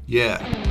Yeah.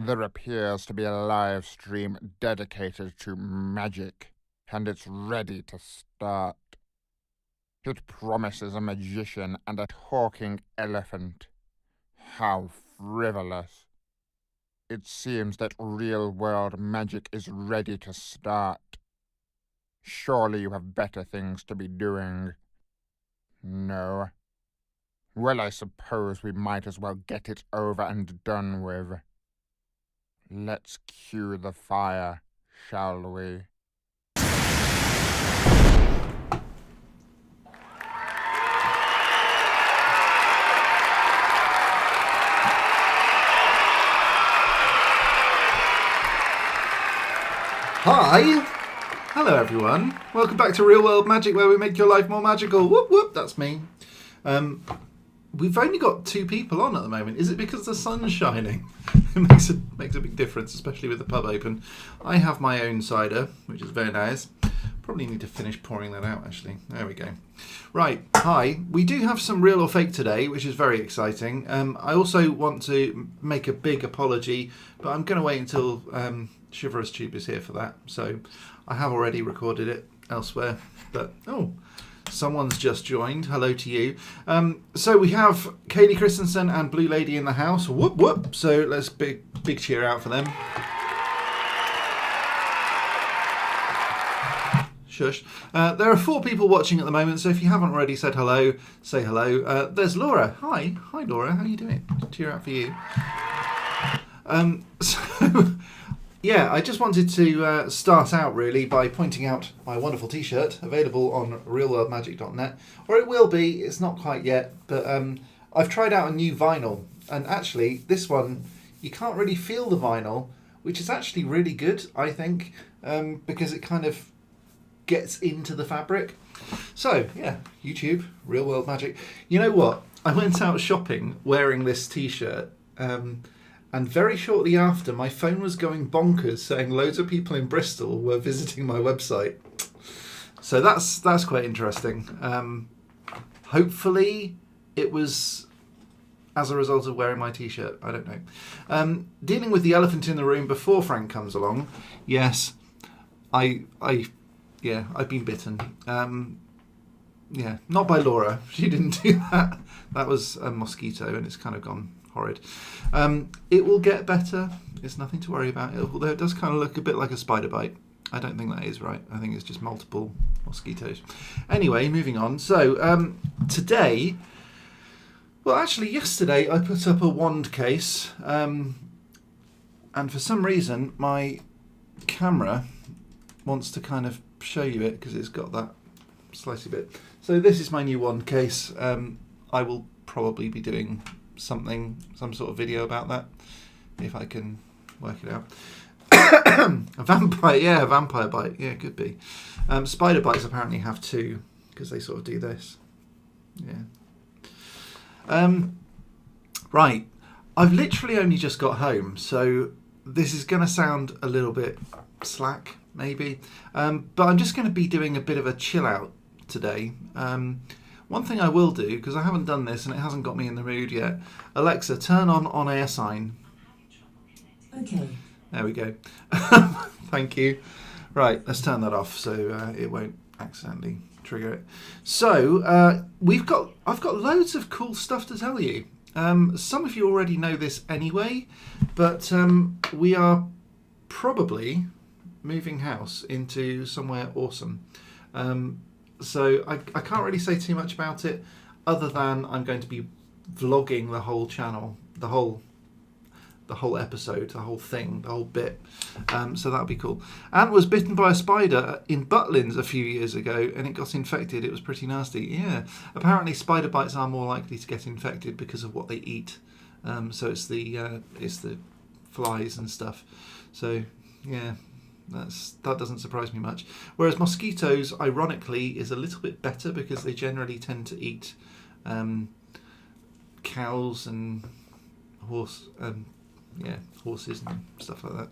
There appears to be a live stream dedicated to magic, and it's ready to start. It promises a magician and a talking elephant. How frivolous. It seems that real-world magic is ready to start. Surely you have better things to be doing. No. Well, I suppose we might as well get it over and done with. Let's cue the fire, shall we? Hi! Hello everyone. Welcome back to Real World Magic, where we make your life more magical. Whoop whoop, that's me. We've only got 2 people on at the moment. Is it because the sun's shining? It makes a big difference, especially with the pub open. I have my own cider, which is very nice. Probably need to finish pouring that out, actually. There we go. Right, hi. We do have some real or fake today, which is very exciting. I also want to make a big apology, but I'm going to wait until Chivalrous Tube is here for that. So I have already recorded it elsewhere. But, someone's just joined. Hello to you. So we have Kaylee Christensen and Blue Lady in the house. Whoop, whoop. So let's big cheer out for them. Shush. There are 4 people watching at the moment, so if you haven't already said hello, say hello. There's Laura. Hi. Hi, Laura. How are you doing? Cheer out for you. Yeah, I just wanted to start out really by pointing out my wonderful t-shirt, available on realworldmagic.net, or it will be, it's not quite yet, but I've tried out a new vinyl, and actually this one, you can't really feel the vinyl, which is actually really good, I think, because it kind of gets into the fabric. So, yeah, YouTube, Real World Magic. You know what? I went out shopping wearing this t-shirt, and very shortly after, my phone was going bonkers saying loads of people in Bristol were visiting my website. So that's quite interesting. Hopefully it was as a result of wearing my t-shirt. I don't know. Dealing with the elephant in the room before Frank comes along. Yes, I've been bitten. Not by Laura. She didn't do that. That was a mosquito, and it's kind of gone horrid. It will get better. It's nothing to worry about. Although it does kind of look a bit like a spider bite. I don't think that is right. I think it's just multiple mosquitoes. Anyway, moving on. So today, well, actually yesterday I put up a wand case, and for some reason my camera wants to kind of show you it because it's got that slicey bit. So this is my new wand case. I will probably be doing some sort of video about that if I can work it out. A vampire bite, yeah, could be. Spider bites apparently have 2 because they sort of do this. Right, I've literally only just got home, so this is going to sound a little bit slack maybe, but I'm just going to be doing a bit of a chill out today. One thing I will do, because I haven't done this and it hasn't got me in the mood yet. Alexa, turn on air sign. Okay. There we go. Thank you. Right, let's turn that off so it won't accidentally trigger it. So I've got loads of cool stuff to tell you. Some of you already know this anyway, but we are probably moving house into somewhere awesome. So I can't really say too much about it, other than I'm going to be vlogging the whole channel, the whole episode, the whole thing, the whole bit. So that'll be cool. Ant was bitten by a spider in Butlins a few years ago, and it got infected. It was pretty nasty. Yeah. Apparently, spider bites are more likely to get infected because of what they eat. So it's the flies and stuff. So yeah. That doesn't surprise me much. Whereas mosquitoes, ironically, is a little bit better because they generally tend to eat cows and horses and stuff like that.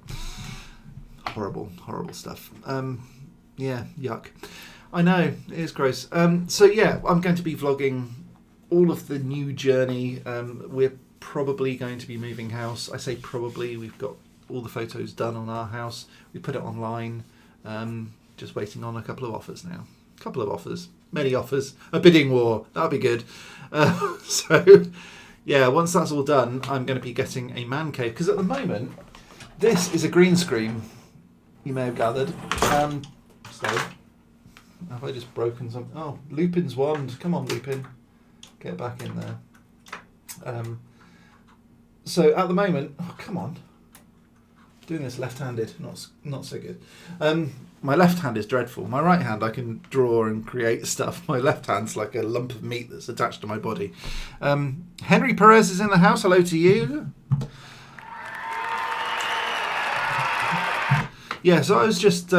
Horrible stuff. Yuck. I know, it is gross. So yeah, I'm going to be vlogging all of the new journey. We're probably going to be moving house. I say probably. We've got all the photos done on our house. We put it online. Just waiting on a couple of offers now. A couple of offers. Many offers. A bidding war. That'll be good. So, yeah, once that's all done, I'm going to be getting a man cave. Because at the moment, this is a green screen, you may have gathered. So, have I just broken something? Oh, Lupin's wand. Come on, Lupin. Get back in there. So, at the moment... Oh, come on. Doing this left-handed, not so good. My left hand is dreadful. My right hand, I can draw and create stuff. My left hand's like a lump of meat that's attached to my body. Henry Perez is in the house. Hello to you. Yeah, so I was just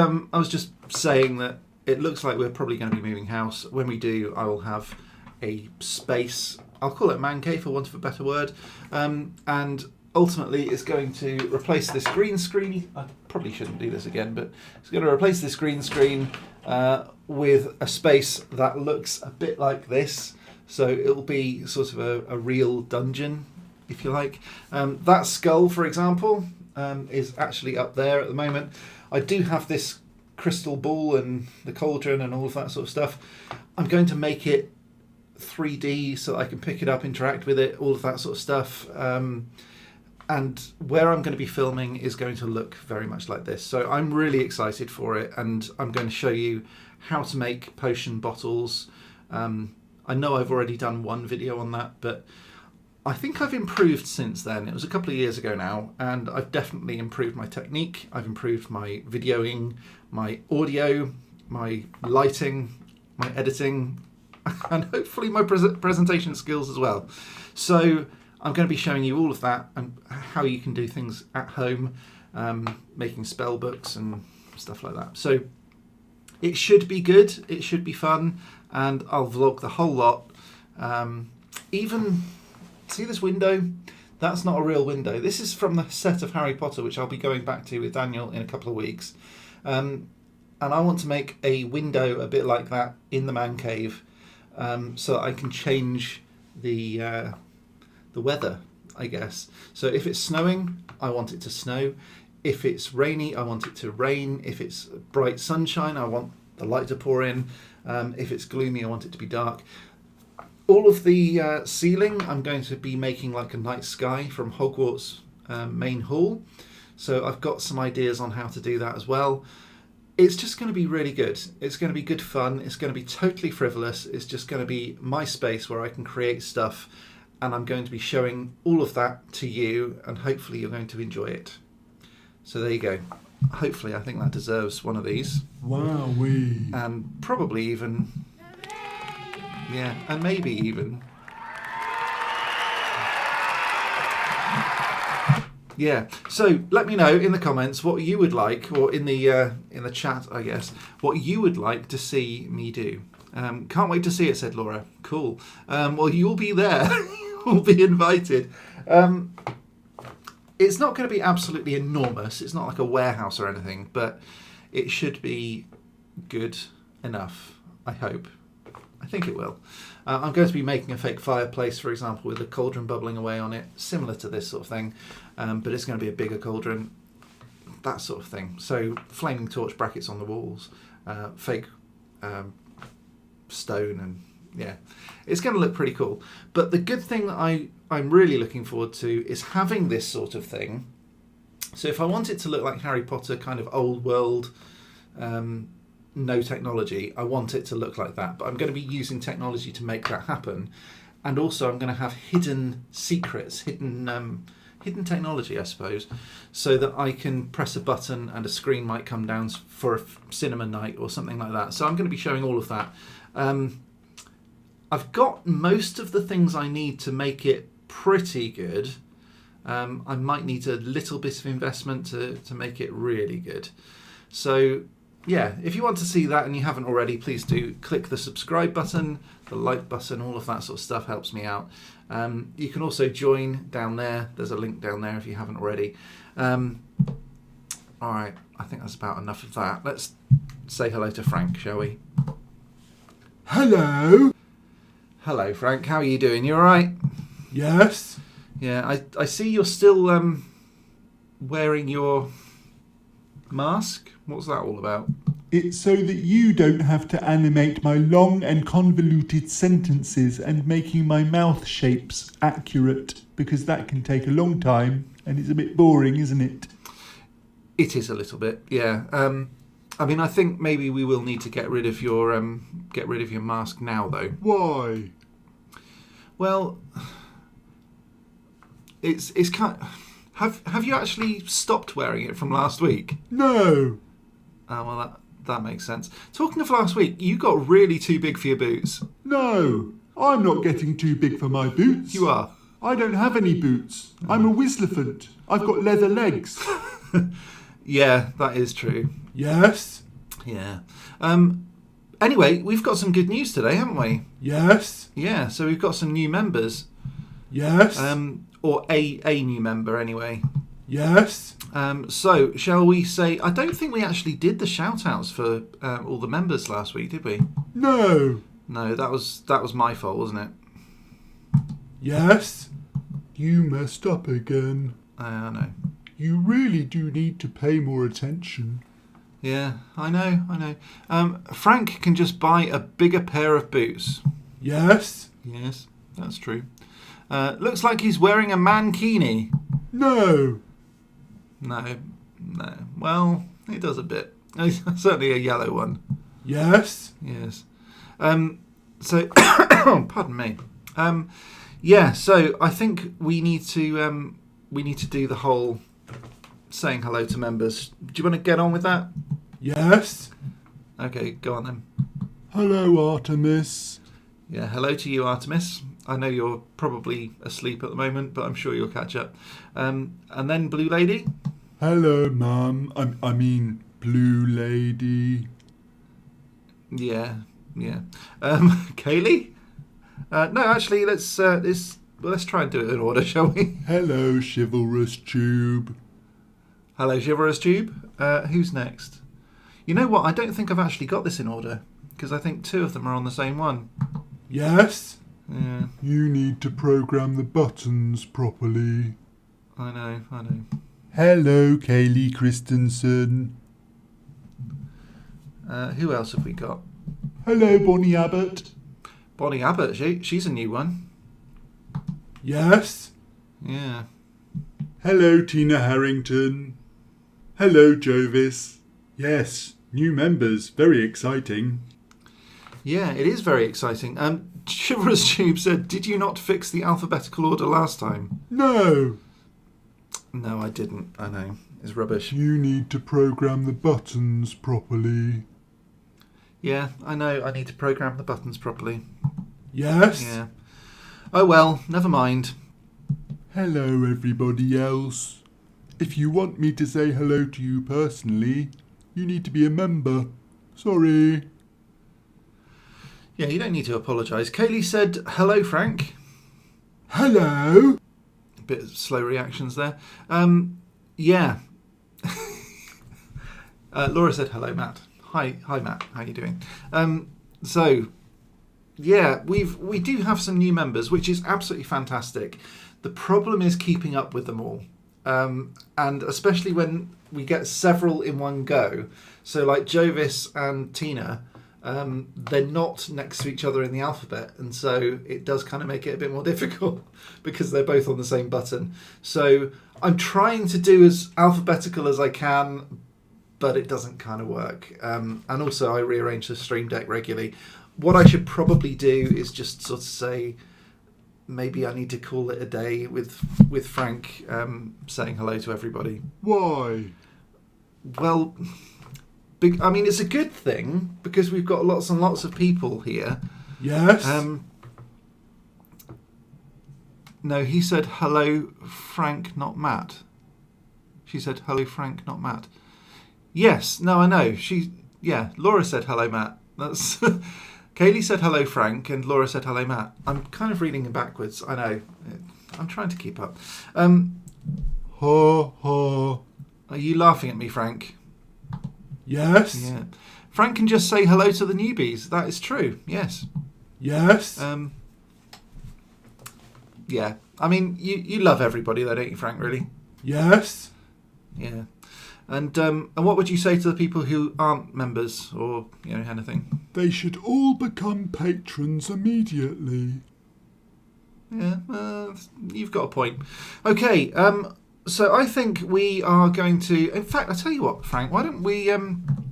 saying that it looks like we're probably going to be moving house. When we do, I will have a space. I'll call it man cave for want of a better word, and ultimately it's going to replace this green screen. I probably shouldn't do this again, but it's going to replace this green screen with a space that looks a bit like this. So it'll be sort of a real dungeon, if you like. That skull, for example, is actually up there at the moment. I do have this crystal ball and the cauldron and all of that sort of stuff. I'm going to make it 3D so I can pick it up, interact with it, all of that sort of stuff. And where I'm going to be filming is going to look very much like this. So I'm really excited for it, and I'm going to show you how to make potion bottles. I know I've already done one video on that, but I think I've improved since then. It was a couple of years ago now, and I've definitely improved my technique. I've improved my videoing, my audio, my lighting, my editing, and hopefully my presentation skills as well. So I'm going to be showing you all of that and how you can do things at home, making spell books and stuff like that. So it should be good, it should be fun, and I'll vlog the whole lot. Even, see this window? That's not a real window. This is from the set of Harry Potter, which I'll be going back to with Daniel in a couple of weeks. And I want to make a window a bit like that in the man cave, so I can change the weather, I guess. So if it's snowing, I want it to snow. If it's rainy, I want it to rain. If it's bright sunshine, I want the light to pour in. If it's gloomy, I want it to be dark. All of the ceiling, I'm going to be making like a night sky from Hogwarts main hall. So I've got some ideas on how to do that as well. It's just going to be really good. It's going to be good fun. It's going to be totally frivolous. It's just going to be my space where I can create stuff. And I'm going to be showing all of that to you, and hopefully you're going to enjoy it. So there you go. Hopefully, I think that deserves one of these. Wowee. And probably even... Yeah, and maybe even... Yeah, so let me know in the comments what you would like, or in the chat, I guess, what you would like to see me do. Can't wait to see it, said Laura. Cool. Well, you'll be there. You'll be invited. It's not going to be absolutely enormous. It's not like a warehouse or anything, but it should be good enough, I hope. I think it will. I'm going to be making a fake fireplace, for example, with a cauldron bubbling away on it, similar to this sort of thing, but it's going to be a bigger cauldron, that sort of thing. So flaming torch brackets on the walls, fake stone, and yeah, it's going to look pretty cool. But the good thing that I'm really looking forward to is having this sort of thing. So if I want it to look like Harry Potter, kind of old world, no technology, I want it to look like that. But I'm going to be using technology to make that happen. And also I'm going to have hidden secrets, hidden technology, I suppose, so that I can press a button and a screen might come down for a cinema night or something like that. So I'm going to be showing all of that. I've got most of the things I need to make it pretty good. I might need a little bit of investment to make it really good. So yeah, if you want to see that and you haven't already, please do click the subscribe button, the like button, all of that sort of stuff helps me out. You can also join down there. There's a link down there if you haven't already. All right, I think that's about enough of that. Let's say hello to Frank, shall we? Hello. Hello, Frank. How are you doing? You all right? Yes. Yeah, I see you're still wearing your mask. What's that all about? It's so that you don't have to animate my long and convoluted sentences and making my mouth shapes accurate, because that can take a long time and it's a bit boring, isn't it? It is a little bit, yeah. I mean, I think maybe we will need to get rid of your mask now, though. Why? Well, it's kind. Have you actually stopped wearing it from last week? No. Oh, well, that makes sense. Talking of last week, you got really too big for your boots. No. I'm not getting too big for my boots. You are. I don't have any boots. I'm a Whistlephant. I've got leather legs. Yeah, that is true. Yes. Yeah. Anyway, we've got some good news today, haven't we? Yes. Yeah, so we've got some new members. Yes. Or a new member, anyway. Yes. So, shall we say... I don't think we actually did the shout-outs for all the members last week, did we? No. No, that was my fault, wasn't it? Yes. You messed up again. I know. You really do need to pay more attention. Yeah, I know. Frank can just buy a bigger pair of boots. Yes. Yes, that's true. Looks like he's wearing a mankini. No. No. Well, he does a bit. Certainly a yellow one. Yes. Yes. So, pardon me. Yeah. So I think we need to do the whole saying hello to members. Do you want to get on with that? Yes. Okay, go on then. Hello, Artemis. Yeah, hello to you, Artemis. I know you're probably asleep at the moment, but I'm sure you'll catch up. And then Blue Lady. Hello, Mum. I mean, Blue Lady. Yeah. Kaylee. No, actually, let's try and do it in order, shall we? Hello, Chivalrous Tube. Hello, Chivalrous Tube. Who's next? You know what? I don't think I've actually got this in order, because I think two of them are on the same one. Yes? Yeah. You need to program the buttons properly. I know. Hello, Kaylee Christensen. Who else have we got? Hello, Bonnie Abbott. Bonnie Abbott. She's a new one. Yes? Yeah. Hello, Tina Harrington. Hello, Jovis. Yes, new members. Very exciting. Yeah, it is very exciting. Chivalrous Tube said, "Did you not fix the alphabetical order last time?" No. No, I didn't. I know. It's rubbish. You need to program the buttons properly. Yeah, I know. I need to program the buttons properly. Yes? Yeah. Oh well, never mind. Hello, everybody else. If you want me to say hello to you personally, you need to be a member. Sorry. Yeah, you don't need to apologise. Kaylee said, "Hello, Frank." Hello? A bit of slow reactions there. Yeah. Laura said, "Hello, Matt." Hi, Matt. How you doing? So, yeah, we do have some new members, which is absolutely fantastic. The problem is keeping up with them all, and especially when we get several in one go. So, like Jovis and Tina, they're not next to each other in the alphabet, and so it does kind of make it a bit more difficult because they're both on the same button. So I'm trying to do as alphabetical as I can, but it doesn't kind of work. And also I rearrange the stream deck regularly. What I should probably do is just sort of say, maybe I need to call it a day with Frank saying hello to everybody. Why? Well, I mean, it's a good thing because we've got lots and lots of people here. Yes? No, he said hello, Frank, not Matt. She said hello, Frank, not Matt. Yes, no, I know. Laura said hello, Matt. That's Kaylee said hello, Frank, and Laura said hello, Matt. I'm kind of reading it backwards. I know. I'm trying to keep up. Ha ha. Are you laughing at me, Frank? Yes? Yeah. Frank can just say hello to the newbies. That is true. Yes. Yes? Yeah. I mean, you love everybody, though, don't you, Frank? Really? Yes. Yeah. And what would you say to the people who aren't members or anything? They should all become patrons immediately. Yeah, you've got a point. Okay, so I think we are going to... In fact, I tell you what, Frank, why don't we...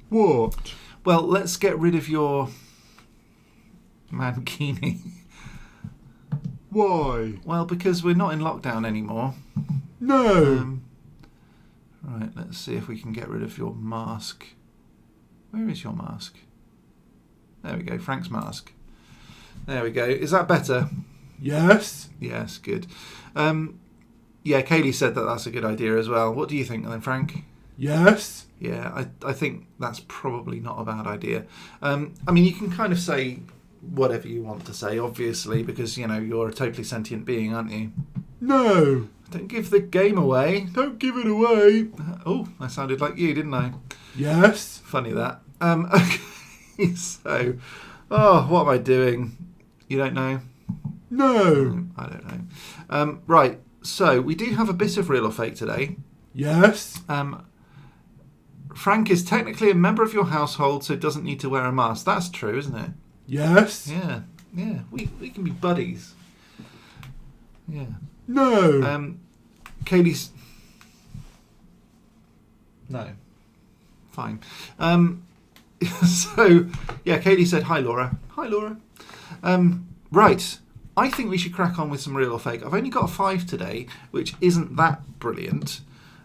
What? Well, let's get rid of your mankini. Why? Well, because we're not in lockdown anymore. No. Right, let's see if we can get rid of your mask. Where is your mask? There we go, Frank's mask. There we go. Is that better? Yes. Yes, good. Yeah, Kaylee said that that's a good idea as well. What do you think then, Frank? Yes. Yeah, I think that's probably not a bad idea. I mean, you can kind of say whatever you want to say, obviously, because, you're a totally sentient being, aren't you? No. Don't give the game away. Don't give it away. Oh, I sounded like you, didn't I? Yes. Funny that. Okay, so... Oh, what am I doing? You don't know? No. I don't know. Right, so we do have a bit of real or fake today. Yes. Frank is technically a member of your household, so doesn't need to wear a mask. That's true, isn't it? Yes. Yeah. We can be buddies. Yeah. No. Kaylee's... No. Fine. So, yeah, Kaylee said, hi, Laura. Hi, Laura. Right. I think we should crack on with some real or fake. I've only got a 5 today, which isn't that brilliant.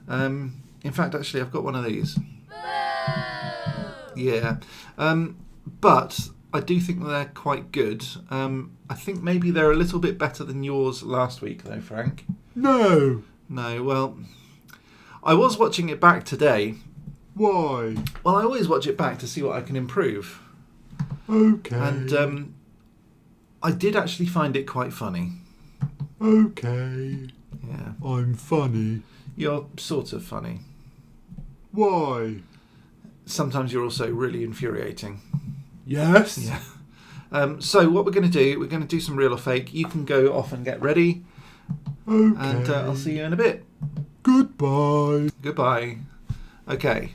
In fact, actually, I've got one of these. Yeah. But I do think they're quite good. I think maybe they're a little bit better than yours last week, though, Frank. No. No, well, I was watching it back today. Why? Well, I always watch it back to see what I can improve. Okay. And I did actually find it quite funny. Okay. Yeah. I'm funny. You're sort of funny. Why? Sometimes you're also really infuriating. Yes. Yeah. So what we're going to do, we're going to do some real or fake. You can go off and get ready. Okay. And I'll see you in a bit. Goodbye. Goodbye. Okay.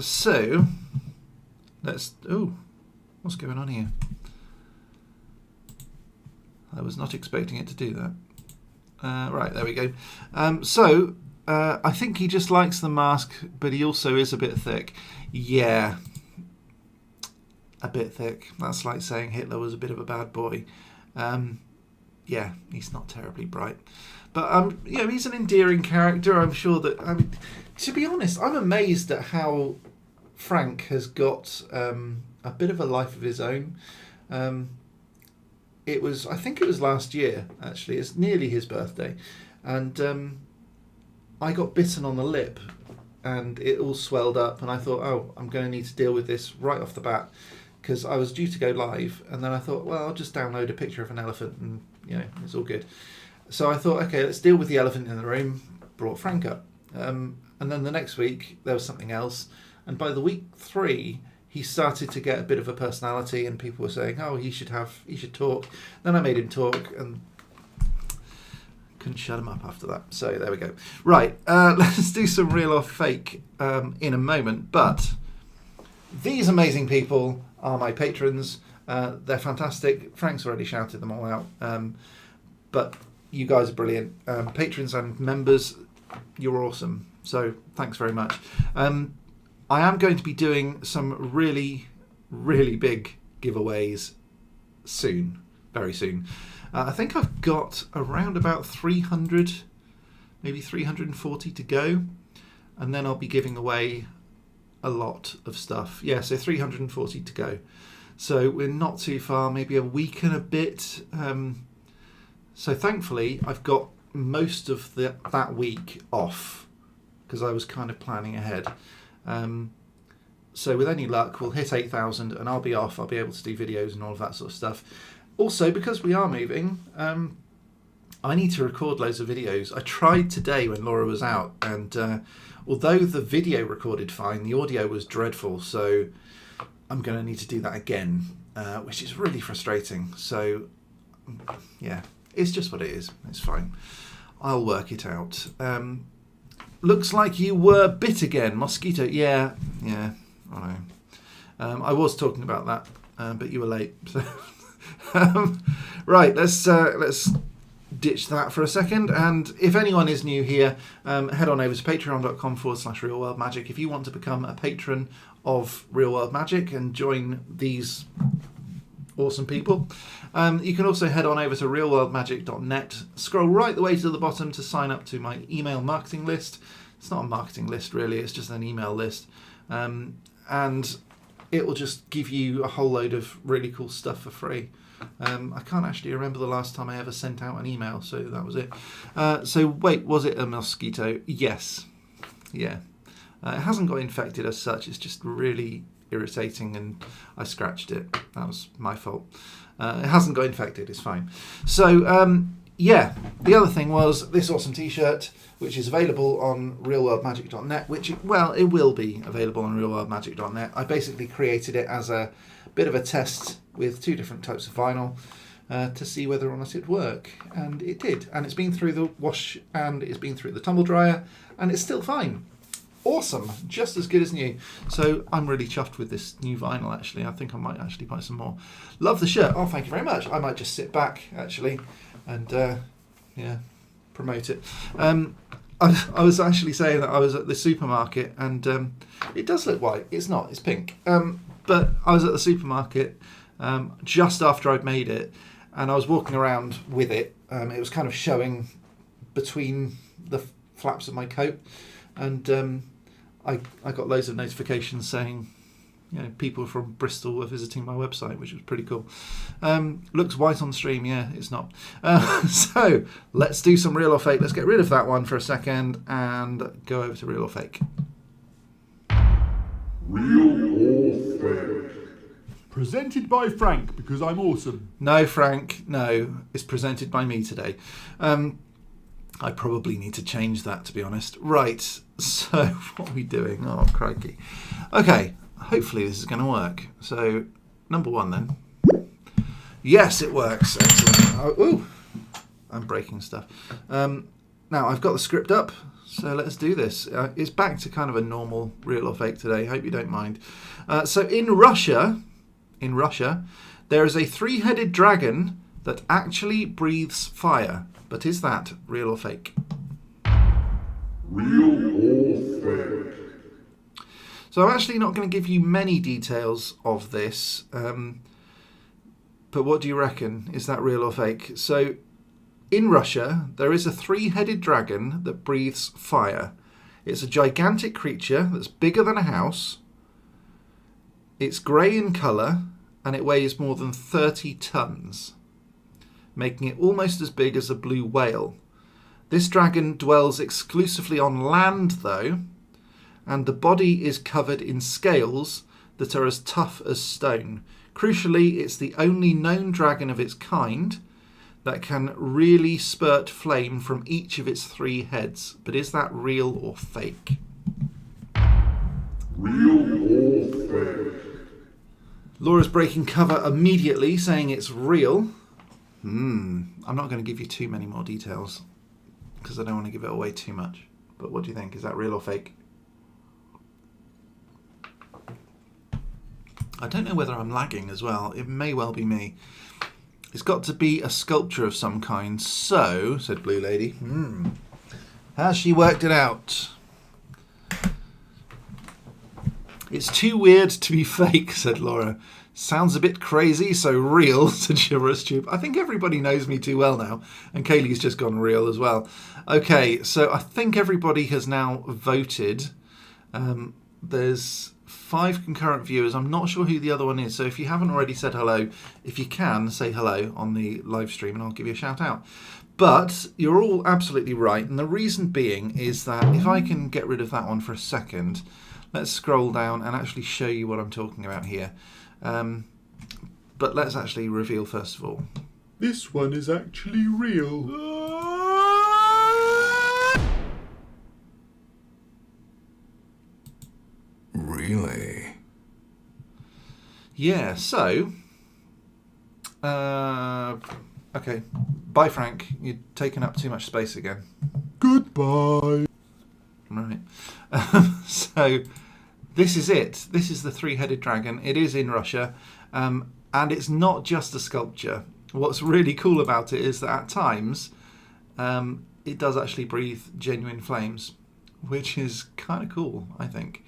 So let's... Oh, what's going on here? I was not expecting it to do that. Right, there we go. So I think he just likes the mask, but he also is a bit thick. Yeah. A bit thick. That's like saying Hitler was a bit of a bad boy. Yeah, he's not terribly bright. But, he's an endearing character. I'm sure that... I mean, to be honest, I'm amazed at how Frank has got a bit of a life of his own. I think it was last year, actually. It's nearly his birthday. And I got bitten on the lip and it all swelled up. And I thought, oh, I'm going to need to deal with this right off the bat. Because I was due to go live. And then I thought, well, I'll just download a picture of an elephant and, it's all good. So I thought, okay, let's deal with the elephant in the room. Brought Frank up. And then the next week, there was something else. And by the week 3... he started to get a bit of a personality and people were saying, oh, he should talk. Then I made him talk and couldn't shut him up after that. So there we go. Right, let's do some real or fake in a moment. But these amazing people are my patrons. They're fantastic. Frank's already shouted them all out. But you guys are brilliant. Patrons and members, you're awesome. So thanks very much. I am going to be doing some really, really big giveaways soon, very soon. I think I've got around about 300, maybe 340 to go, and then I'll be giving away a lot of stuff. Yeah, so 340 to go. So we're not too far, maybe a week and a bit. So thankfully, I've got most of that week off because I was kind of planning ahead. So with any luck, we'll hit 8,000 and I'll be off. I'll be able to do videos and all of that sort of stuff. Also, because we are moving, I need to record loads of videos. I tried today when Laura was out, and although the video recorded fine, the audio was dreadful. So I'm going to need to do that again, which is really frustrating. So yeah, It's just what it is. It's fine. I'll work it out. Looks like you were bit again. Mosquito. Yeah, I know. I was talking about that, but you were late. So right, let's ditch that for a second. And if anyone is new here, head on over to patreon.com/realworldmagic if you want to become a patron of Real World Magic and join these awesome people. You can also head on over to realworldmagic.net, scroll right the way to the bottom to sign up to my email marketing list. It's not a marketing list really, it's just an email list. And it will just give you a whole load of really cool stuff for free. I can't actually remember the last time I ever sent out an email, so that was it. So wait, was it a mosquito? Yes. Yeah. It hasn't got infected as such, it's just really irritating and I scratched it. That was my fault. It hasn't got infected, it's fine. So, yeah, the other thing was this awesome t-shirt, which is available on realworldmagic.net, which, well, it will be available on realworldmagic.net. I basically created it as a bit of a test with 2 different types of vinyl to see whether or not it'd work, and it did. And it's been through the wash and it's been through the tumble dryer, and it's still fine. Awesome, just as good as new. So I'm really chuffed with this new vinyl, actually. I think I might actually buy some more. Love the shirt. Oh, thank you very much. I might just sit back, actually, and promote it. I was actually saying that I was at the supermarket, and it does look white. It's not, it's pink. But I was at the supermarket just after I'd made it, and I was walking around with it. It was kind of showing between the flaps of my coat, and I got loads of notifications saying, people from Bristol were visiting my website, which was pretty cool. Looks white on stream, yeah, it's not. So let's do some real or fake. Let's get rid of that one for a second and go over to real or fake. Real or fake? Presented by Frank, because I'm awesome. No, Frank, no. It's presented by me today. I probably need to change that, to be honest. Right, so what are we doing? Oh, crikey. Okay, hopefully this is going to work. So, number 1 then. Yes, it works. Excellent. Oh, ooh, I'm breaking stuff. Now, I've got the script up, so let's do this. It's back to kind of a normal real or fake today. Hope you don't mind. So, in Russia, there is a 3-headed dragon that actually breathes fire. But is that real or fake? Real or fake? So I'm actually not going to give you many details of this, but what do you reckon? Is that real or fake? So in Russia, there is a 3-headed dragon that breathes fire. It's a gigantic creature that's bigger than a house. It's grey in colour, and it weighs more than 30 tons. Making it almost as big as a blue whale. This dragon dwells exclusively on land, though, and the body is covered in scales that are as tough as stone. Crucially, it's the only known dragon of its kind that can really spurt flame from each of its 3 heads. But is that real or fake? Real or fake? Laura's breaking cover immediately, saying it's real. I'm not going to give you too many more details because I don't want to give it away too much. But what do you think? Is that real or fake? I don't know whether I'm lagging as well. It may well be me. It's got to be a sculpture of some kind. So, said Blue Lady, has she worked it out? It's too weird to be fake, said Laura. Sounds a bit crazy, so real, said Chivalrous Tube. I think everybody knows me too well now, and Kaylee's just gone real as well. Okay, so I think everybody has now voted. There's 5 concurrent viewers. I'm not sure who the other one is, so if you haven't already said hello, if you can, say hello on the live stream and I'll give you a shout out. But you're all absolutely right, and the reason being is that if I can get rid of that one for a second, let's scroll down and actually show you what I'm talking about here. But let's actually reveal first of all. This one is actually real. Really? Yeah, so Okay. Bye, Frank. You're taking up too much space again. Goodbye. Right. So this is it. This is the three-headed dragon. It is in Russia. And it's not just a sculpture. What's really cool about it is that at times it does actually breathe genuine flames, which is kind of cool, I think.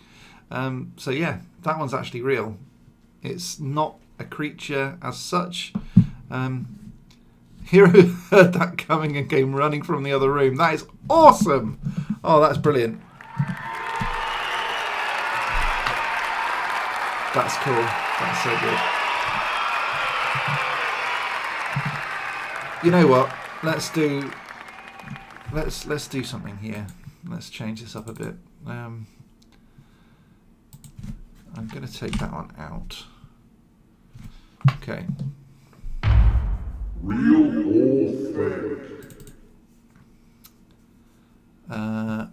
So yeah, that one's actually real. It's not a creature as such. Hero heard that coming and came running from the other room. That is awesome. Oh, that's brilliant. That's cool. That's so good. You know what? Let's do something here. Let's change this up a bit. I'm going to take that one out. Okay. Real or fake?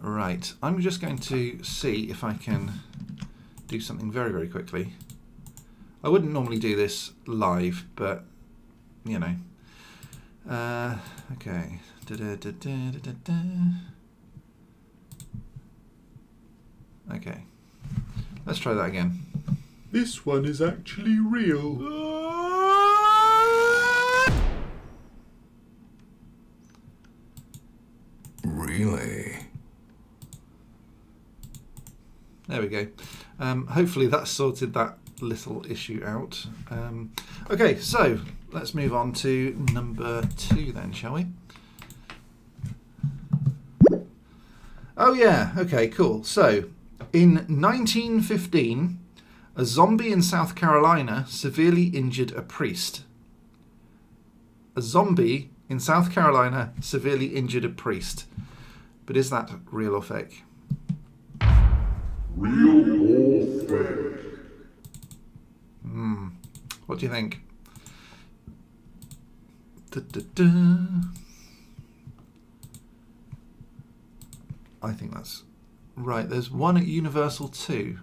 Right. I'm just going to see if I can do something very, very quickly. I wouldn't normally do this live, but you know. Okay. Okay. Let's try that again. This one is actually real. Really? There we go. Hopefully that sorted that little issue out. Okay, so let's move on to number 2 then, shall we? Oh yeah, okay, cool. So, in 1915, a zombie in South Carolina severely injured a priest. A zombie in South Carolina severely injured a priest. But is that real or fake? Real or fake? What do you think? Da-da-da. I think that's right. There's one at Universal too.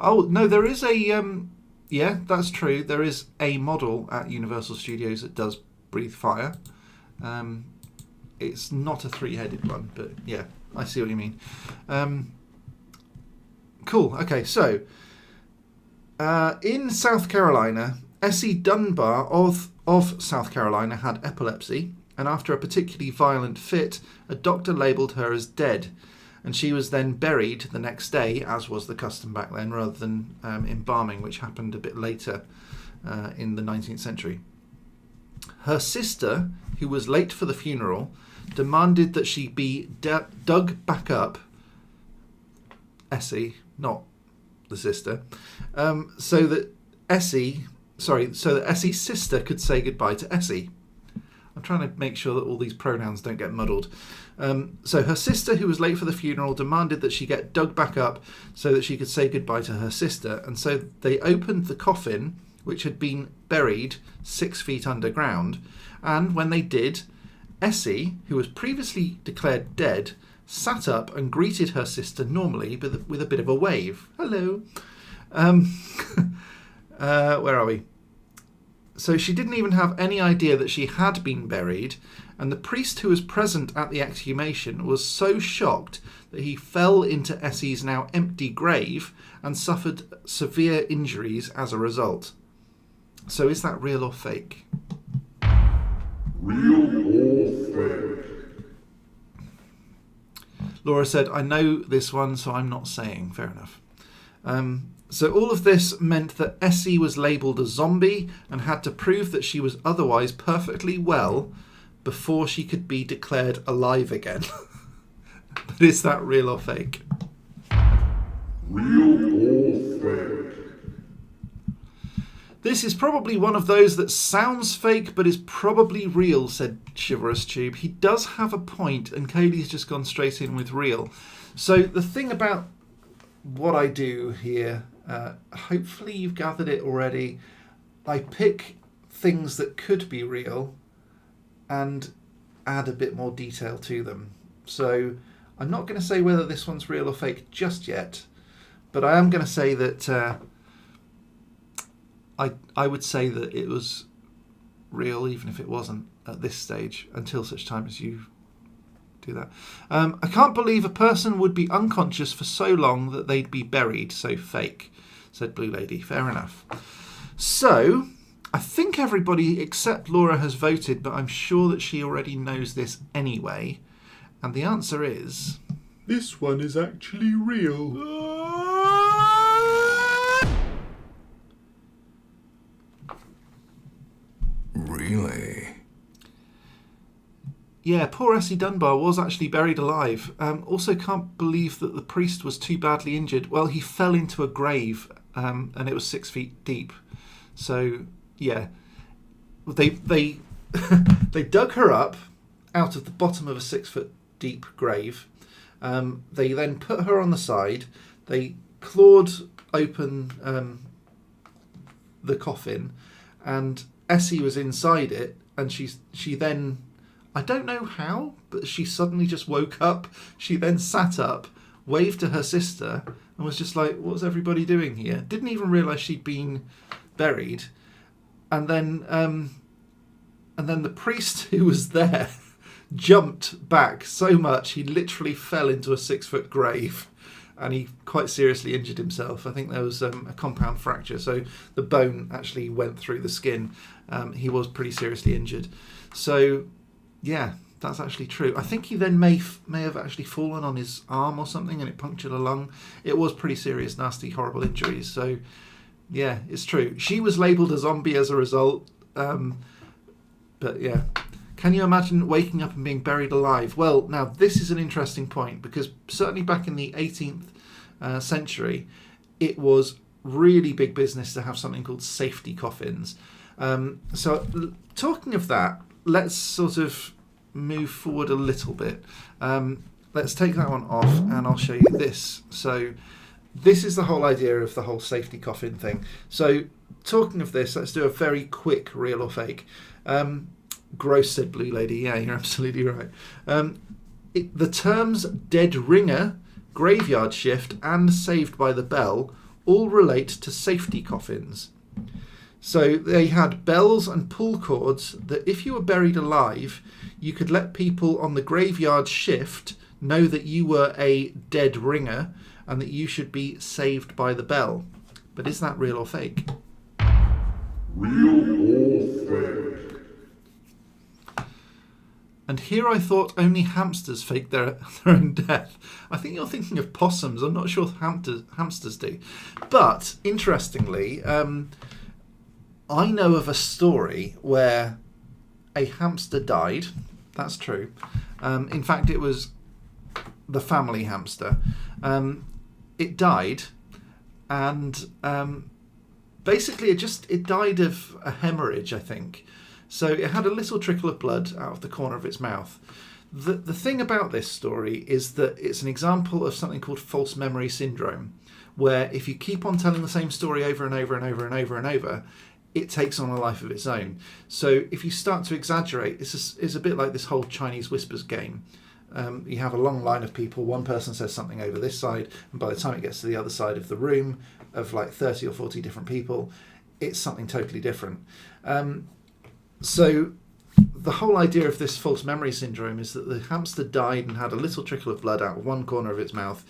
Oh no, there is a yeah, that's true. There is a model at Universal Studios that does breathe fire. It's not a three-headed one, but yeah, I see what you mean. Cool. Okay, so in South Carolina, Essie Dunbar of South Carolina had epilepsy, and after a particularly violent fit, a doctor labelled her as dead, and she was then buried the next day, as was the custom back then, rather than embalming, which happened a bit later in the 19th century. Her sister, who was late for the funeral, demanded that she be dug back up, Essie, not the sister, so that Essie's sister could say goodbye to Essie. I'm trying to make sure that all these pronouns don't get muddled. So her sister, who was late for the funeral, demanded that she get dug back up so that she could say goodbye to her sister. And so they opened the coffin, which had been buried 6 feet underground. And when they did, Essie, who was previously declared dead, sat up and greeted her sister normally, but with a bit of a wave. Hello. Where are we? So she didn't even have any idea that she had been buried, and the priest who was present at the exhumation was so shocked that he fell into Essie's now empty grave and suffered severe injuries as a result. So is that real or fake? Real or fake? Laura said, I know this one, so I'm not saying. Fair enough. So all of this meant that Essie was labelled a zombie and had to prove that she was otherwise perfectly well before she could be declared alive again. But is that real or fake? Real or fake? This is probably one of those that sounds fake but is probably real, said Chivalrous Tube. He does have a point, and Kaylee's just gone straight in with real. So the thing about what I do here, hopefully you've gathered it already, I pick things that could be real and add a bit more detail to them. So I'm not going to say whether this one's real or fake just yet, but I am going to say that I would say that it was real, even if it wasn't at this stage, until such time as you do that. I can't believe a person would be unconscious for so long that they'd be buried, so fake, said Blue Lady. Fair enough. So, I think everybody except Laura has voted, but I'm sure that she already knows this anyway. And the answer is... This one is actually real. Really? Yeah, poor Essie Dunbar was actually buried alive. Also can't believe that the priest was too badly injured. Well, he fell into a grave, and it was 6 feet deep. So, yeah. They they dug her up out of the bottom of a 6 foot deep grave. They then put her on the side. They clawed open the coffin, and Essie was inside it, and she then, I don't know how, but she suddenly just woke up. She then sat up, waved to her sister, and was just like, what's everybody doing here? Didn't even realise she'd been buried. And then the priest who was there jumped back so much he literally fell into a 6 foot grave, and he quite seriously injured himself. I think there was a compound fracture, so the bone actually went through the skin. He was pretty seriously injured. So, yeah, that's actually true. I think he then may have actually fallen on his arm or something, and it punctured a lung. It was pretty serious, nasty, horrible injuries. So, yeah, it's true. She was labelled a zombie as a result. But, yeah. Can you imagine waking up and being buried alive? Well, now, this is an interesting point, because certainly back in the 18th century, it was really big business to have something called safety coffins. So, talking of that, let's sort of move forward a little bit. Let's take that one off, and I'll show you this. So, this is the whole idea of the whole safety coffin thing. So, talking of this, let's do a very quick real or fake. Gross, said Blue Lady. Yeah, you're absolutely right. The terms dead ringer, graveyard shift, and saved by the bell all relate to safety coffins. So they had bells and pull cords that if you were buried alive, you could let people on the graveyard shift know that you were a dead ringer and that you should be saved by the bell. But is that real or fake? Real or fake? And here I thought only hamsters fake their own death. I think you're thinking of possums. I'm not sure hamsters do. But, interestingly, I know of a story where a hamster died. That's true. In fact, it was the family hamster. It died, and basically it died of a hemorrhage, I think. So it had a little trickle of blood out of the corner of its mouth. The thing about this story is that it's an example of something called false memory syndrome, where if you keep on telling the same story over and over and over and over and over, it takes on a life of its own. So if you start to exaggerate, it's a bit like this whole Chinese whispers game. You have a long line of people, one person says something over this side, and by the time it gets to the other side of the room, of like 30 or 40 different people, it's something totally different. So the whole idea of this false memory syndrome is that the hamster died and had a little trickle of blood out of one corner of its mouth,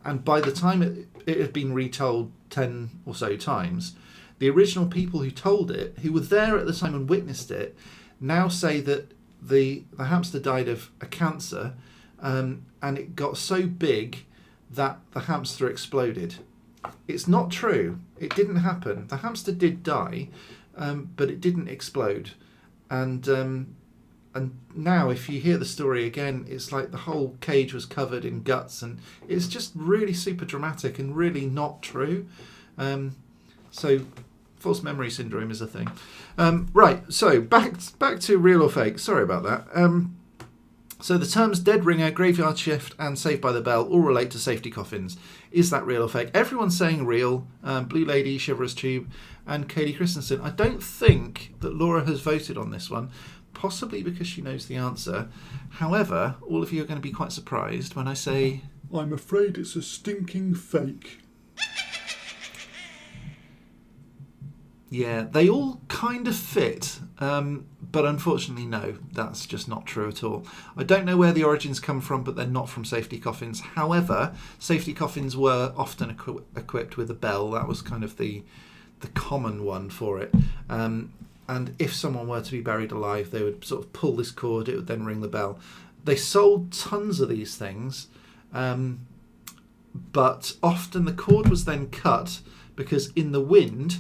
and by the time it had been retold 10 or so times, the original people who told it, who were there at the time and witnessed it, now say that the hamster died of a cancer, and it got so big that the hamster exploded. It's not true. It didn't happen. The hamster did die, but it didn't explode. And now if you hear the story again, it's like the whole cage was covered in guts, and it's just really super dramatic and really not true. So false memory syndrome is a thing. Right, so back to real or fake. Sorry about that. So the terms dead ringer, graveyard shift, and saved by the bell all relate to safety coffins. Is that real or fake? Everyone's saying real. Blue Lady, Shiverous Tube, and Kaylee Christensen. I don't think that Laura has voted on this one, possibly because she knows the answer. However, all of you are going to be quite surprised when I say... I'm afraid it's a stinking fake. Yeah, they all kind of fit, but unfortunately, no, that's just not true at all. I don't know where the origins come from, but they're not from safety coffins. However, safety coffins were often equipped with a bell. That was kind of the common one for it. And if someone were to be buried alive, they would sort of pull this cord. It would then ring the bell. They sold tons of these things, but often the cord was then cut because in the wind,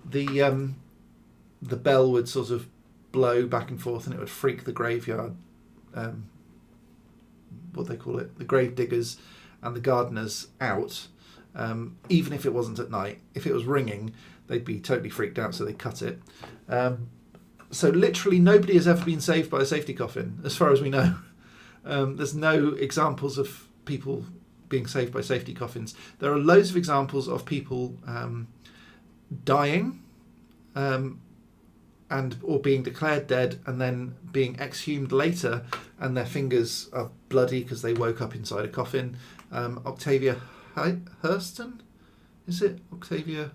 the bell would sort of blow back and forth, and it would freak the graveyard, what they call it, the grave diggers and the gardeners out. Even if it wasn't at night, if it was ringing, they'd be totally freaked out, so they cut it. So literally nobody has ever been saved by a safety coffin, as far as we know. There's no examples of people being saved by safety coffins. There are loads of examples of people dying and or being declared dead and then being exhumed later, and their fingers are bloody because they woke up inside a coffin. Octavia Hurston? Is it Octavia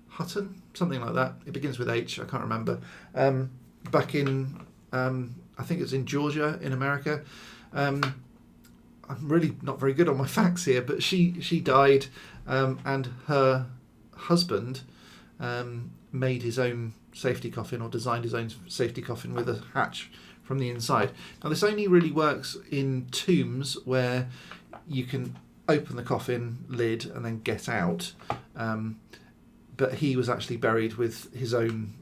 Hutton? Something like that. It begins with H, I can't remember. Back in, I think it's in Georgia in America. I'm really not very good on my facts here, but she died, and her husband made his own safety coffin, or designed his own safety coffin with a hatch from the inside. Now this only really works in tombs where you can open the coffin lid and then get out, but he was actually buried with his own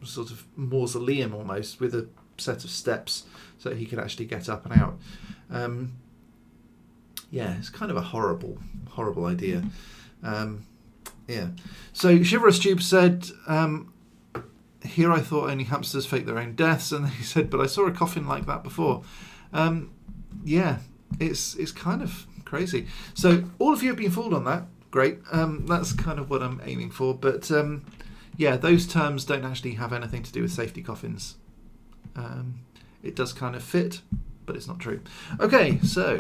sort of mausoleum almost, with a set of steps so that he could actually get up and out. Yeah, it's kind of a horrible idea. Yeah. So Chivalrous Tube said, here I thought only hamsters fake their own deaths, and he said, but I saw a coffin like that before. Yeah, it's kind of crazy. So all of you have been fooled on that. Great. That's kind of what I'm aiming for. But yeah, those terms don't actually have anything to do with safety coffins. It does kind of fit, but it's not true. Okay, so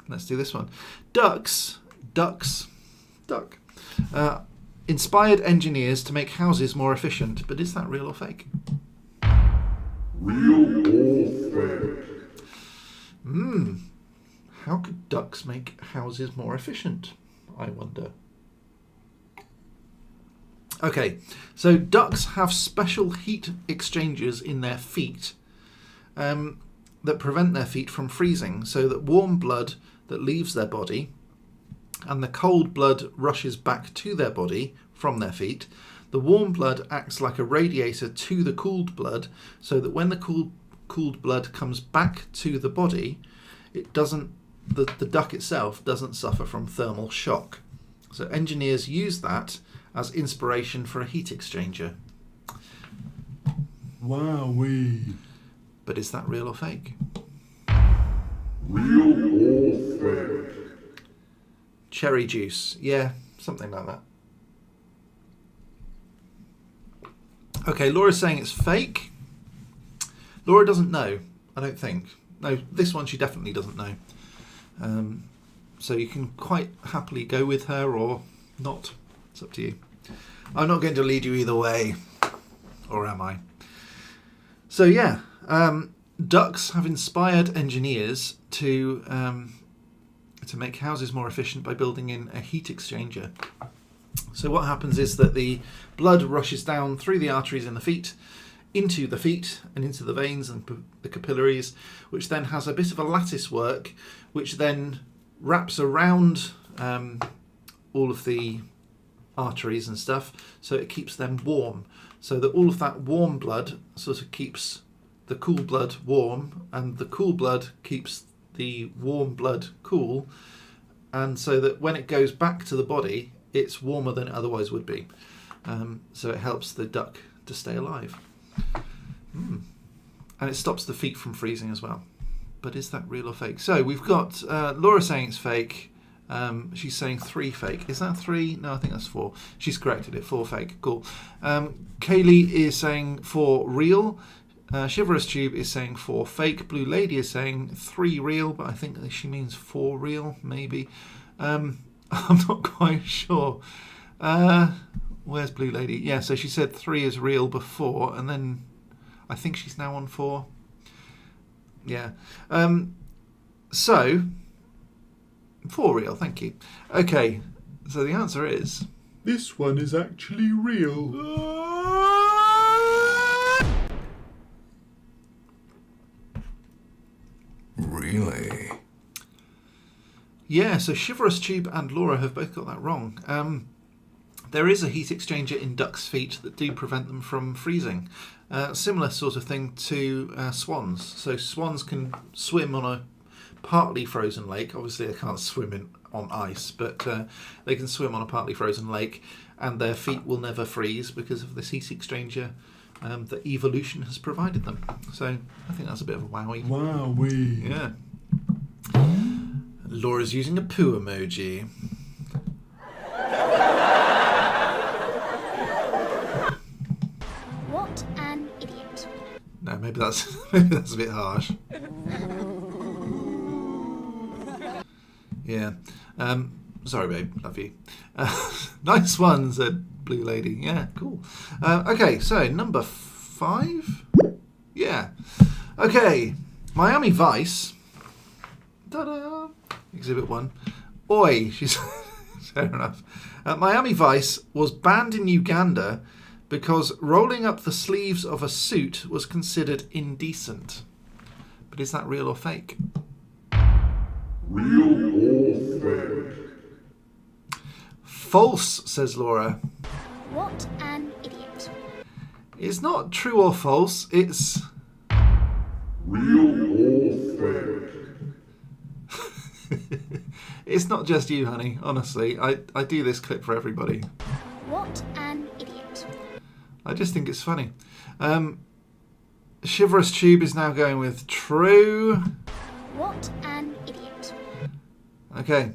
let's do this one. Duck. Inspired engineers to make houses more efficient, but is that real or fake? Real or fake? How could ducks make houses more efficient, I wonder? Okay, so ducks have special heat exchangers in their feet that prevent their feet from freezing, so that warm blood that leaves their body and the cold blood rushes back to their body from their feet. The warm blood acts like a radiator to the cooled blood, so that when the cooled blood comes back to the body, it doesn't. The duck itself doesn't suffer from thermal shock. So engineers use that as inspiration for a heat exchanger. Wowee. But is that real or fake? Real or fake? Cherry juice. Yeah, something like that. Okay, Laura's saying it's fake. Laura doesn't know, I don't think. No, this one she definitely doesn't know. So you can quite happily go with her or not. It's up to you. I'm not going to lead you either way. Or am I? So yeah, ducks have inspired engineers to make houses more efficient by building in a heat exchanger. So what happens is that the blood rushes down through the arteries in the feet, into the feet and into the veins and the capillaries, which then has a bit of a lattice work, which then wraps around all of the arteries and stuff, so it keeps them warm, so that all of that warm blood sort of keeps the cool blood warm, and the cool blood keeps the warm blood cool, and so that when it goes back to the body, it's warmer than it otherwise would be. So it helps the duck to stay alive. And it stops the feet from freezing as well. But is that real or fake? So we've got Laura saying it's fake. She's saying 3 fake. Is that 3? No, I think that's 4. She's corrected it. 4 fake. Cool. Kaylee is saying 4 real. Chivalrous Tube is saying 4 fake. Blue Lady is saying 3 real, but I think she means 4 real, maybe. I'm not quite sure. Where's Blue Lady? Yeah, so she said 3 is real before, and then I think she's now on 4. Yeah. So 4 real, thank you. Okay, so the answer is... This one is actually real. Really? Yeah, so Chivalrous Tube and Laura have both got that wrong. There is a heat exchanger in ducks' feet that do prevent them from freezing. Similar sort of thing to swans. So swans can swim on a partly frozen lake. Obviously they can't swim on ice, but they can swim on a partly frozen lake, and their feet will never freeze because of this heat exchanger that evolution has provided them. So I think that's a bit of a wowie. Wowee. Yeah. Laura's using a poo emoji. What an idiot. No, maybe that's a bit harsh. Yeah. Sorry, babe. Love you. Nice one, said Blue Lady. Yeah, cool. Okay, so number 5. Yeah. Okay. Miami Vice. Ta-da. Exhibit 1. Oi. She's fair enough. Miami Vice was banned in Uganda because rolling up the sleeves of a suit was considered indecent. But is that real or fake? Real or fake? False, says Laura. What an idiot. It's not true or false, it's... Real or fake? It's not just you, honey, honestly. I do this clip for everybody. What an idiot. I just think it's funny. Chivalrous Tube is now going with true. What an idiot. Okay.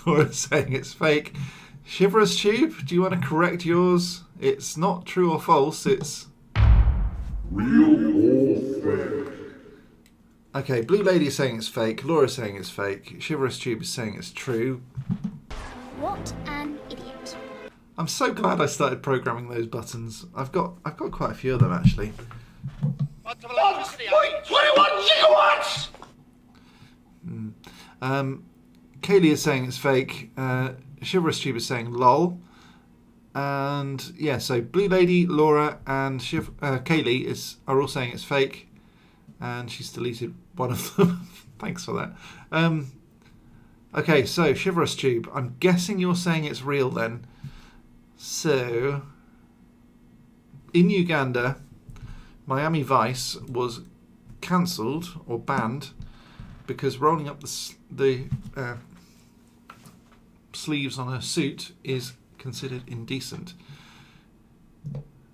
Laura's saying it's fake. Chivalrous Tube, do you want to correct yours? It's not true or false, it's... Real or fake? Okay, Blue Lady is saying it's fake. Laura's saying it's fake. Chivalrous Tube is saying it's true. What an idiot. I'm so glad I started programming those buttons. I've got quite a few of them actually. 1.21 gigawatts! Kaylee is saying it's fake. Chivalrous Tube is saying lol. And yeah, so Blue Lady, Laura, and Kaylee are all saying it's fake. And she's deleted one of them. Thanks for that. Okay, so Chivalrous Tube. I'm guessing you're saying it's real then. So, in Uganda, Miami Vice was cancelled or banned because rolling up the sleeves on a suit is considered indecent.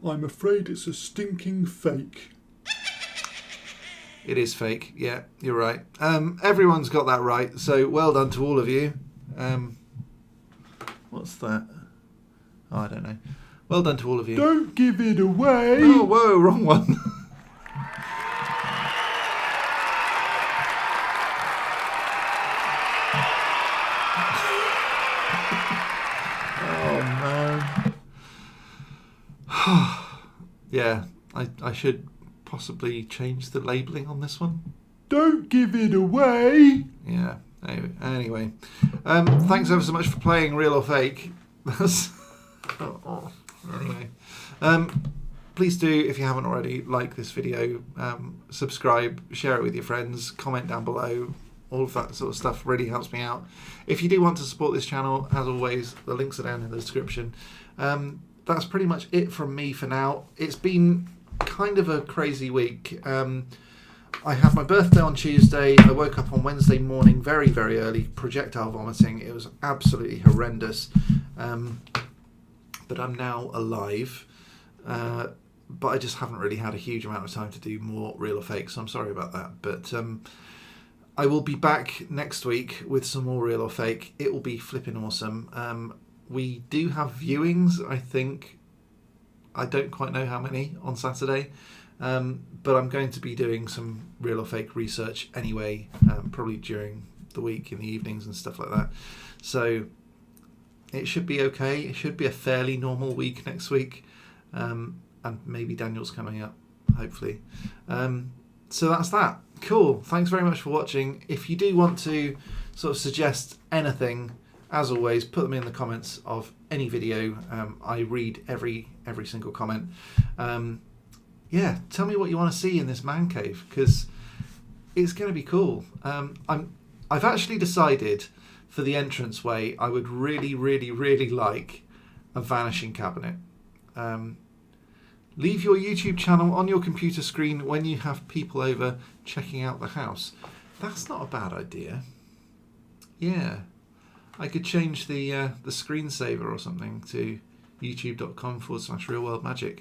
I'm afraid it's a stinking fake. It is fake. Yeah, you're right. Everyone's got that right. So well done to all of you. What's that? Oh, I don't know. Well done to all of you. Don't give it away. Oh, whoa, wrong one. Oh, man. Yeah, I should possibly change the labelling on this one. Don't give it away. Yeah. Anyway, thanks ever so much for playing Real or Fake. Anyway, please do, if you haven't already, like this video, subscribe, share it with your friends, comment down below. All of that sort of stuff really helps me out. If you do want to support this channel, as always, the links are down in the description. That's pretty much it from me for now. It's been kind of a crazy week. I had my birthday on Tuesday. I woke up on Wednesday morning very, very early, projectile vomiting. It was absolutely horrendous. But I'm now alive. But I just haven't really had a huge amount of time to do more Real or Fake, so I'm sorry about that. But I will be back next week with some more Real or Fake. It will be flipping awesome. We do have viewings, I think. I don't quite know how many on Saturday. But I'm going to be doing some Real or Fake research anyway, probably during the week in the evenings and stuff like that. So it should be okay. It should be a fairly normal week next week. And maybe Daniel's coming up, hopefully. So that's that. Cool. Thanks very much for watching. If you do want to sort of suggest anything, as always, put them in the comments of any video. I read every single comment. Yeah, tell me what you want to see in this man cave, because it's going to be cool. I've actually decided for the entranceway, I would really like a vanishing cabinet. Leave your YouTube channel on your computer screen when you have people over checking out the house. That's not a bad idea. Yeah, I could change the screensaver or something to youtube.com/realworldmagic.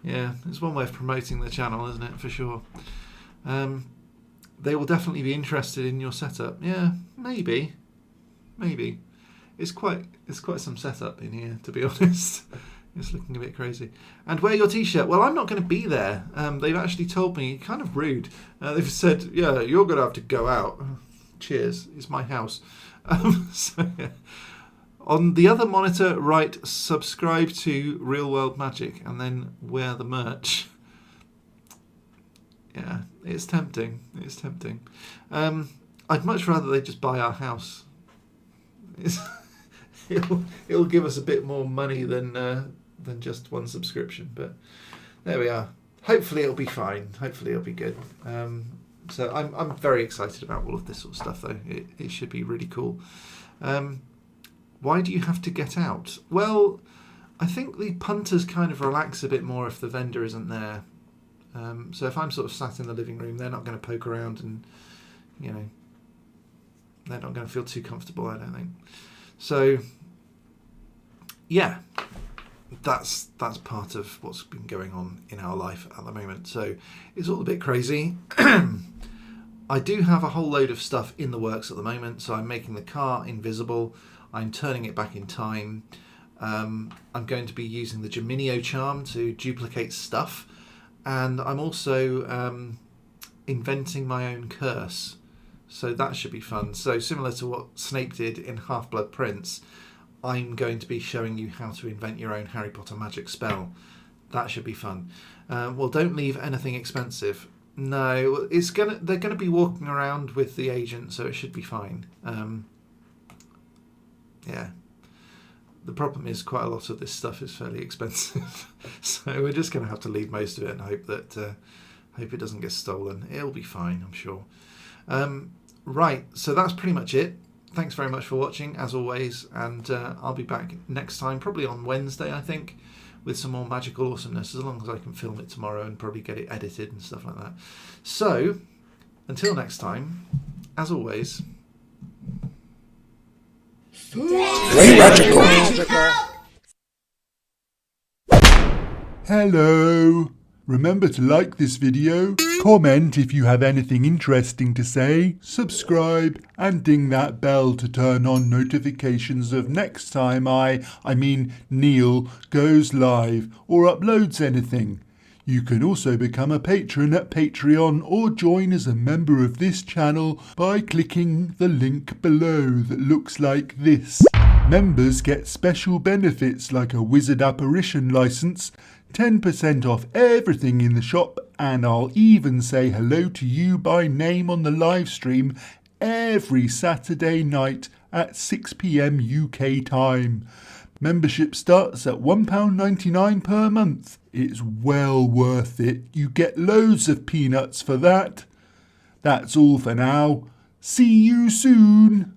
Yeah, it's one way of promoting the channel, isn't it? For sure. They will definitely be interested in your setup. Yeah, maybe. It's quite some setup in here, to be honest. It's looking a bit crazy. And wear your t-shirt. Well, I'm not going to be there. They've actually told me, kind of rude. They've said, yeah, you're going to have to go out. Cheers. It's my house. So, yeah. On the other monitor, write subscribe to Real World Magic and then wear the merch. Yeah, it's tempting. I'd much rather they just buy our house. It'll give us a bit more money than just one subscription, but there we are. Hopefully it'll be fine. Hopefully it'll be good. So I'm very excited about all of this sort of stuff, though. It should be really cool. Why do you have to get out? Well, I think the punters kind of relax a bit more if the vendor isn't there. So if I'm sort of sat in the living room, they're not going to poke around and, you know, they're not going to feel too comfortable, I don't think. So, yeah, that's part of what's been going on in our life at the moment. So it's all a bit crazy. I do have a whole load of stuff in the works at the moment. So I'm making the car invisible. I'm turning it back in time. I'm going to be using the Geminio charm to duplicate stuff. And I'm also inventing my own curse. So that should be fun. So similar to what Snape did in Half-Blood Prince, I'm going to be showing you how to invent your own Harry Potter magic spell. That should be fun. Well, don't leave anything expensive. No, they're gonna be walking around with the agent, so it should be fine. Yeah. The problem is quite a lot of this stuff is fairly expensive. So we're just going to have to leave most of it and hope it doesn't get stolen. It'll be fine, I'm sure. Right, so that's pretty much it. Thanks very much for watching, as always, and I'll be back next time, probably on Wednesday, I think, with some more magical awesomeness, as long as I can film it tomorrow and probably get it edited and stuff like that. So, until next time, as always... Play magical. Hello! Remember to like this video, comment if you have anything interesting to say, subscribe and ding that bell to turn on notifications of next time Neil goes live or uploads anything. You can also become a patron at Patreon or join as a member of this channel by clicking the link below that looks like this. Members get special benefits like a wizard apparition license, 10% off everything in the shop, and I'll even say hello to you by name on the live stream every Saturday night at 6 PM UK time. Membership starts at £1.99 per month. It's well worth it. You get loads of peanuts for that. That's all for now. See you soon.